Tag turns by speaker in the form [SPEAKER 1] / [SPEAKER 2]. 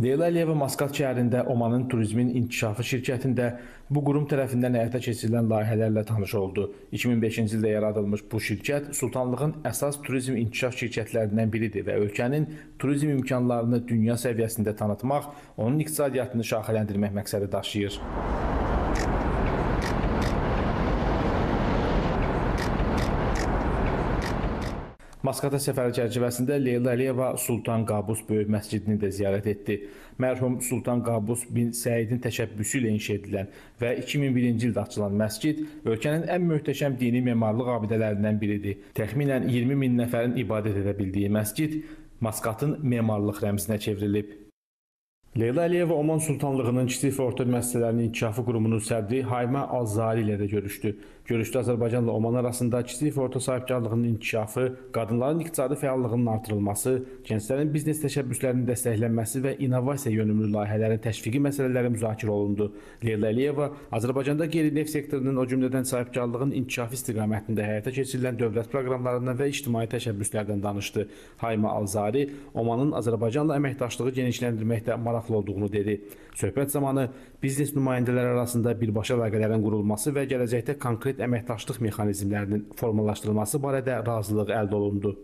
[SPEAKER 1] Leyla Əliyeva Maskat şəhərində Omanın Turizmin İnkişafı şirkətində bu qurum tərəfindən həyata keçirilən layihələrlə tanış oldu. 2005-ci ildə yaradılmış bu şirkət Sultanlığın əsas turizm inkişaf şirkətlərindən biridir və ölkənin turizm imkanlarını dünya səviyyəsində tanıtmaq, onun iqtisadiyyatını şaxələndirmək məqsədi daşıyır. Maskata səfəri çərçivəsində Leyla Əliyeva Sultan Qabus Böyük məscidini də ziyarət etdi. Mərhum Sultan Qabus bin Səidin təşəbbüsü ilə inşa edilən və 2001-ci ildə açılan məscid ölkənin ən möhtəşəm dini memarlıq abidələrindən biridir. Təxminən 20 min nəfərin ibadət edə bildiyi məscid Maskatın memarlıq rəmzinə çevrilib. Leyla Əliyeva Oman Sultanlığının kiçik və orta müəssisələrinin inkişafı qurumunun sədri Haymə Al-Zari ilə də görüşdü. Görüşdə Azərbaycanla Oman arasında kiçik və orta sahibkarlığının inkişafı, qadınların iqtisadi fəallığının artırılması, gənclərin biznes təşəbbüslərinin dəstəklənməsi və innovasiya yönümlü layihələrin təşviqi məsələləri müzakirə olundu. Leyla Əliyeva Azərbaycanda qeyri-neft sektorunun, o cümlədən sahibkarlığın inkişafı istiqamətində həyata keçirilən dövlət proqramlarından və ictimai təşəbbüslərdən danışdı. Haymə Al-Zari Omanın Azərbaycanla əməkdaşlığı genişləndirməkdə maraqlı olduğunu dedi. Söhbət zamanı biznes nümayəndələri arasında birbaşa əlaqələrin qurulması və gələcəkdə konkret əməkdaşlıq mexanizmlərinin formalaşdırılması barədə razılıq əldə olundu.